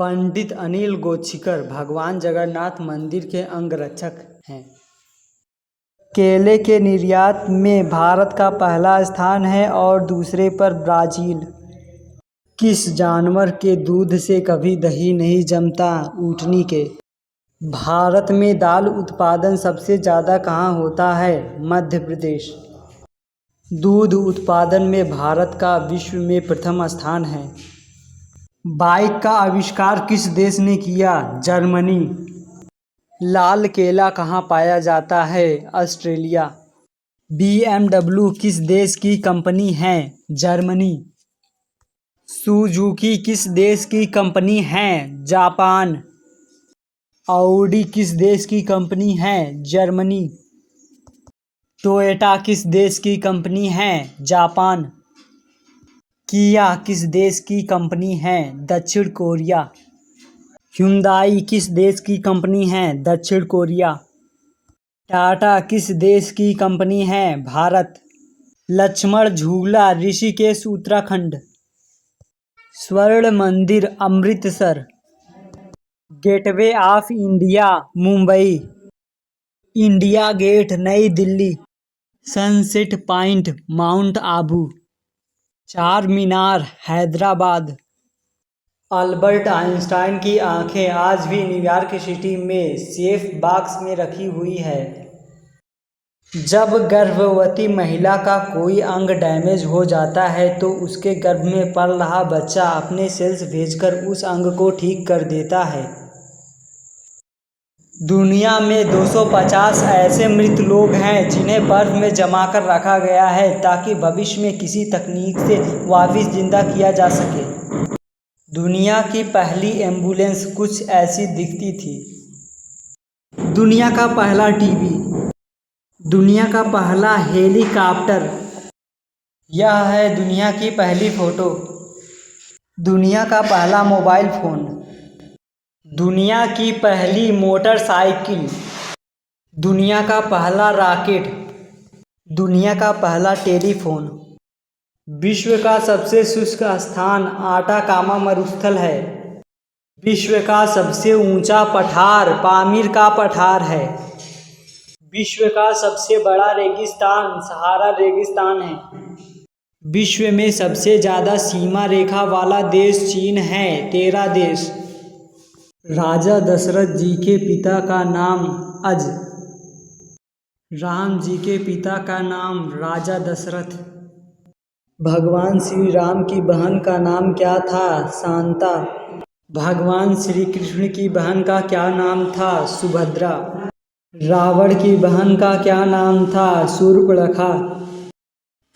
पंडित अनिल गोछीकर भगवान जगन्नाथ मंदिर के अंगरक्षक हैं। केले के निर्यात में भारत का पहला स्थान है और दूसरे पर ब्राज़ील। किस जानवर के दूध से कभी दही नहीं जमता? ऊँटनी के। भारत में दाल उत्पादन सबसे ज़्यादा कहाँ होता है? मध्य प्रदेश। दूध उत्पादन में भारत का विश्व में प्रथम स्थान है। बाइक का आविष्कार किस देश ने किया? जर्मनी। लाल केला कहाँ पाया जाता है? ऑस्ट्रेलिया। BMW किस देश की कंपनी है? जर्मनी। सुजुकी किस देश की कंपनी है? जापान। ऑडी किस देश की कंपनी है? जर्मनी। टोयोटा किस देश की कंपनी है? जापान। किया किस देश की कंपनी है? दक्षिण कोरिया। हुंडई किस देश की कंपनी है? दक्षिण कोरिया। टाटा किस देश की कंपनी है? भारत। लक्ष्मण झूला Rishikesh Uttarakhand. Swarn Mandir Amritsar. Gateway of India Mumbai. India gate New Delhi. Sunset point mount Abu. Char Minar Hyderabad. Albert Einstein की आंखें आज भी न्यूयॉर्क सिटी में सेफ बॉक्स में रखी हुई है। जब गर्भवती महिला का कोई अंग डैमेज हो जाता है तो उसके गर्भ में पल रहा बच्चा अपने सेल्स भेजकर उस अंग को ठीक कर देता है। दुनिया में 250 ऐसे मृत लोग हैं जिन्हें बर्फ में जमा कर रखा गया है ताकि भविष्य में किसी तकनीक से वापस जिंदा किया जा सके। दुनिया की पहली एम्बुलेंस कुछ ऐसी दिखती थी। दुनिया का पहला टीवी। दुनिया का पहला हेलीकॉप्टर। यह है दुनिया की पहली फोटो। दुनिया का पहला मोबाइल फोन। दुनिया की पहली मोटरसाइकिल। दुनिया का पहला रॉकेट। दुनिया का पहला टेलीफोन। विश्व का सबसे शुष्क स्थान आटाकामा मरुस्थल है। विश्व का सबसे ऊंचा पठार पामीर का पठार है। विश्व का सबसे बड़ा रेगिस्तान सहारा रेगिस्तान है। विश्व में सबसे ज़्यादा सीमा रेखा वाला देश चीन है। 13 देश। राजा दशरथ जी के पिता का नाम अज। राम जी के पिता का नाम राजा दशरथ। भगवान श्री राम की बहन का नाम क्या था? शांता। भगवान श्री कृष्ण की बहन का क्या नाम था? सुभद्रा। रावण की बहन का क्या नाम था? शूर्पणखा।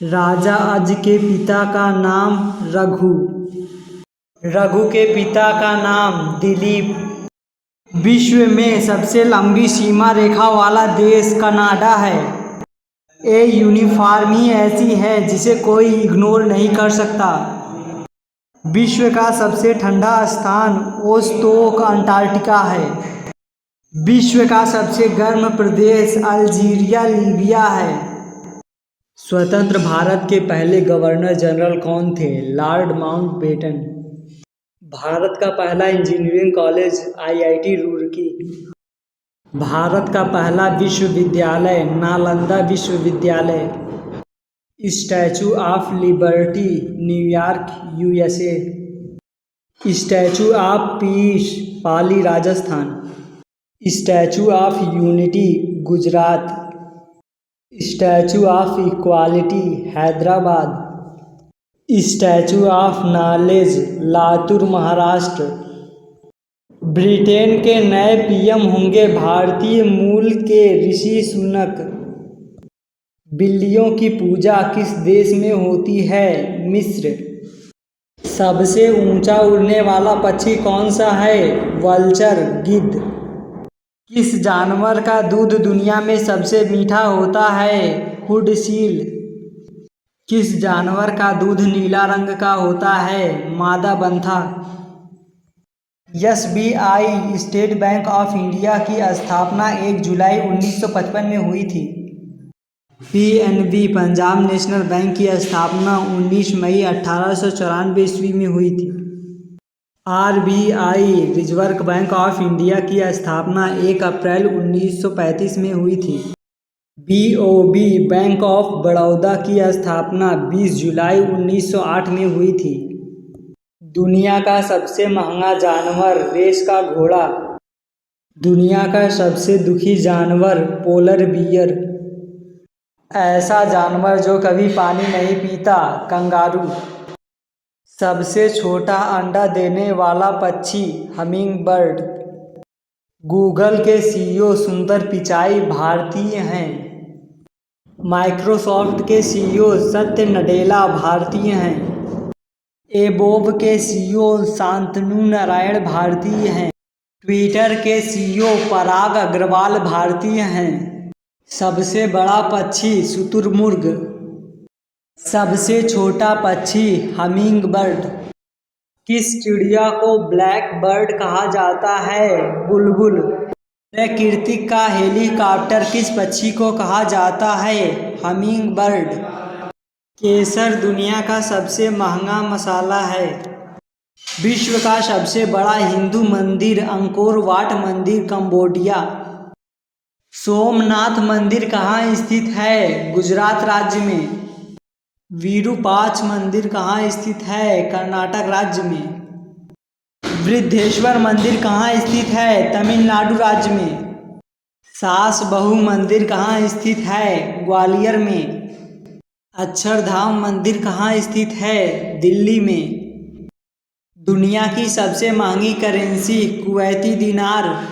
राजा अज के पिता का नाम रघु। रघु के पिता का नाम दिलीप। विश्व में सबसे लंबी सीमा रेखा वाला देश कनाडा है। ये यूनिफॉर्म ही ऐसी है जिसे कोई इग्नोर नहीं कर सकता। विश्व का सबसे ठंडा स्थान ओस्तोक अंटार्कटिका है। विश्व का सबसे गर्म प्रदेश अल्जीरिया लीबिया है। स्वतंत्र भारत के पहले गवर्नर जनरल कौन थे? Lord Mountbatten. भारत का पहला engineering college IIT Roorkee. Bharat का पहला विश्वविद्यालय नालंदा विश्वविद्यालय। Statue of liberty New York USA। Statue of peace Pali Rajasthan. Statue of unity Gujarat. Statue of equality Hyderabad. Statue of knowledge Latur Maharashtra. Britain के नए PM होंगे भारतीय मूल के ऋषि सुनक। बिल्लियों की पूजा किस देश में होती है? मिस्र। सबसे ऊंचा उड़ने वाला पक्षी कौन सा है? वल्चर गिद्ध। किस जानवर का दूध दुनिया में सबसे मीठा होता है? Hood seal. किस जानवर का दूध नीला रंग का होता है? मादा बंथा। SBI state bank of India की स्थापना 1 जुलाई 1955 में हुई थी। PNB पंजाब नेशनल बैंक की स्थापना 19 मई 1894 ईस्वी में हुई थी। RBI reserve bank of India की स्थापना 1 अप्रैल 1935 में हुई थी। BOB बैंक ऑफ बड़ौदा की स्थापना 20 जुलाई 1908 में हुई थी। दुनिया का सबसे महंगा जानवर रेस का घोड़ा। दुनिया का सबसे दुखी जानवर पोलर बियर। ऐसा जानवर जो कभी पानी नहीं पीता, कंगारू। सबसे छोटा अंडा देने वाला पक्षी, हमिंग बर्ड। गूगल के CEO सुंदर पिचाई भारतीय हैं। माइक्रोसॉफ्ट के CEO सत्य नडेला भारतीय हैं। एबोब के CEO शांतनु नारायण भारतीय हैं। ट्विटर के CEO पराग अग्रवाल भारतीय हैं। सबसे बड़ा पक्षी शुतुरमुर्ग। सबसे छोटा पक्षी हमिंग बर्ड। किस चिड़िया को ब्लैक बर्ड कहा जाता है? बुलबुल। प्राकृतिक का हेलीकॉप्टर किस पक्षी को कहा जाता है? Humming bird. केसर दुनिया का सबसे महंगा मसाला है। विश्व का सबसे बड़ा हिंदू मंदिर अंकोर वाट मंदिर, कंबोडिया। सोमनाथ मंदिर कहाँ स्थित है? गुजरात राज्य में। विरूपाक्ष मंदिर कहाँ स्थित है? कर्नाटक राज्य में। वृद्धेश्वर मंदिर कहाँ स्थित है? तमिलनाडु राज्य में। सास बहू मंदिर कहाँ स्थित है? ग्वालियर में। अक्षरधाम मंदिर कहाँ स्थित है? दिल्ली में। दुनिया की सबसे महंगी करेंसी कुवैती दिनार।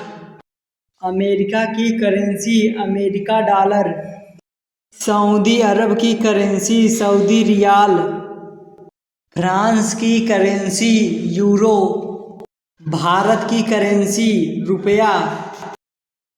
अमेरिका की करेंसी अमेरिका डॉलर। सऊदी अरब की करेंसी सऊदी रियाल। फ्रांस की करेंसी यूरो। भारत की करेंसी रुपया।